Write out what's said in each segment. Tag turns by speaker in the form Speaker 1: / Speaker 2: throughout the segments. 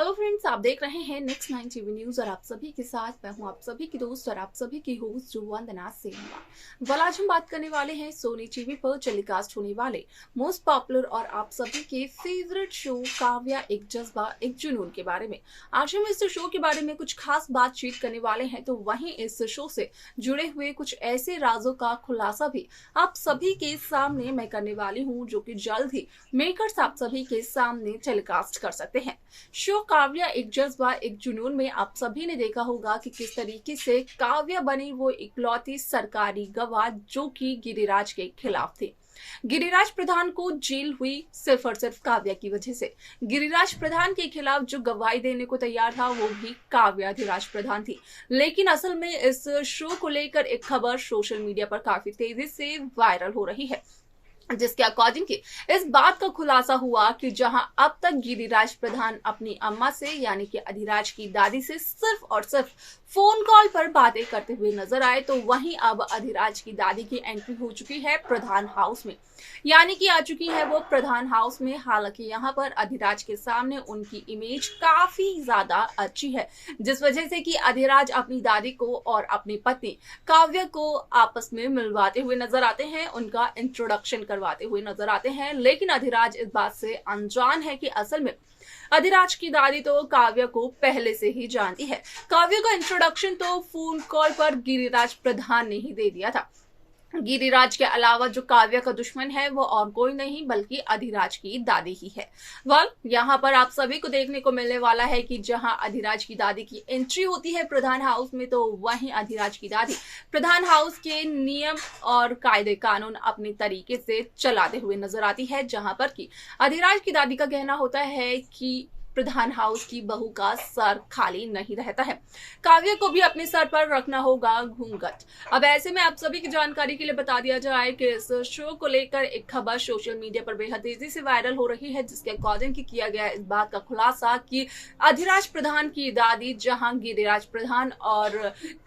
Speaker 1: Hello friends, आप देख रहे हैं नेक्स्ट 9 टीवी न्यूज और आप सभी के साथ मैं हूं आप सभी की दोस्त और आप सभी की होस्ट जो वंदना सेनवा। आज हम बात करने वाले हैं सोनी टीवी पर टेलीकास्ट होने वाले मोस्ट पॉपुलर और आप सभी के फेवरेट शो काव्या एक जज्बा एक जुनून के बारे में। आज हम इस शो के बारे में कुछ खास बातचीत करने वाले हैं, तो वहीं इस शो से जुड़े हुए कुछ ऐसे राजों का खुलासा भी आप सभी के सामने मैं करने वाली हूँ, जो कि जल्द ही मेकर्स आप सभी के सामने टेलीकास्ट कर सकते हैं। शो काव्या एक जज्बा एक जुनून में आप सभी ने देखा होगा कि किस तरीके से काव्या बनी वो इकलौती सरकारी गवाह जो कि गिरिराज के खिलाफ थी। गिरिराज प्रधान को जेल हुई सिर्फ और सिर्फ काव्या की वजह से। गिरिराज प्रधान के खिलाफ जो गवाही देने को तैयार था वो भी काव्या गिरिराज प्रधान थी। लेकिन असल में इस शो को लेकर एक खबर सोशल मीडिया पर काफी तेजी से वायरल हो रही है, जिसके अकॉर्डिंग की इस बात का खुलासा हुआ कि जहां अब तक गिरिराज प्रधान अपनी अम्मा से यानी कि अधिराज की दादी से सिर्फ और सिर्फ फोन कॉल पर बातें करते हुए नजर आए, तो वहीं अब अधिराज की दादी की एंट्री हो चुकी है प्रधान हाउस में, यानी कि आ चुकी है वो प्रधान हाउस में। हालांकि यहाँ पर अधिराज के सामने उनकी इमेज काफी ज्यादा अच्छी है, जिस वजह से कि अधिराज अपनी दादी को और अपनी पत्नी काव्या को आपस में मिलवाते हुए नजर आते हैं, उनका इंट्रोडक्शन करवाते हुए नजर आते हैं। लेकिन अधिराज इस बात से अनजान है कि असल में अधिराज की दादी तो काव्या को पहले से ही जानती है। काव्या का इंट्रोडक्शन तो फोन कॉल पर गिरिराज प्रधान ने ही दे दिया था। गिरिराज के अलावा जो काव्या का दुश्मन है वो और कोई नहीं बल्कि अधिराज की दादी ही है। यहाँ पर आप सभी को देखने को मिलने वाला है कि जहां अधिराज की दादी की एंट्री होती है प्रधान हाउस में, तो वहीं अधिराज की दादी प्रधान हाउस के नियम और कायदे कानून अपने तरीके से चलाते हुए नजर आती है। जहां पर कि अधिराज की दादी का कहना होता है कि प्रधान हाउस की बहू का सर खाली नहीं रहता है, काव्या को भी अपने सर पर रखना होगा घूंघट। अब ऐसे में आप सभी की जानकारी के लिए बता दिया जाए कि इस शो को लेकर एक खबर सोशल मीडिया पर बेहद तेजी से वायरल हो रही है, जिसके अकॉर्डिंग किया गया इस बात का खुलासा कि अधिराज प्रधान की दादी जहां गिरिराज प्रधान और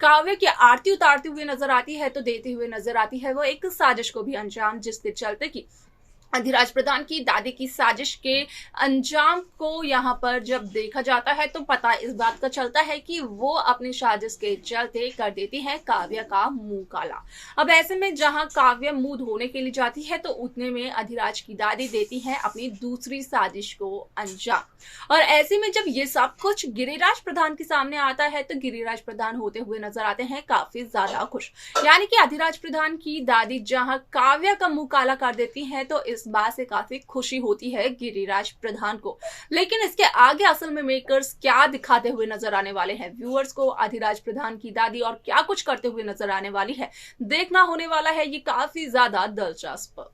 Speaker 1: काव्या की आरती उतारती हुए नजर आती है, तो देती हुए नजर आती है वो एक साजिश को भी अंजाम, जिसके चलते की अधिराज प्रधान की दादी की साजिश के अंजाम को यहाँ पर जब देखा जाता है तो पता इस बात का चलता है कि वो अपनी साजिश के चलते कर देती है काव्या का मुंह काला। अब ऐसे में जहाँ काव्या मुंह धोने के लिए जाती है तो उतने में अधिराज की दादी देती है अपनी दूसरी साजिश को अंजाम। और ऐसे में जब ये सब कुछ गिरिराज प्रधान के सामने आता है तो गिरिराज प्रधान होते हुए नजर आते हैं काफी ज्यादा खुश, यानी कि अधिराज प्रधान की दादी जहाँ काव्या का मुंह काला कर देती है तो इस बात से काफी खुशी होती है गिरिराज प्रधान को। लेकिन इसके आगे असल में मेकर्स क्या दिखाते हुए नजर आने वाले हैं व्यूअर्स को, अधिराज प्रधान की दादी और क्या कुछ करते हुए नजर आने वाली है, देखना होने वाला है ये काफी ज्यादा दिलचस्प।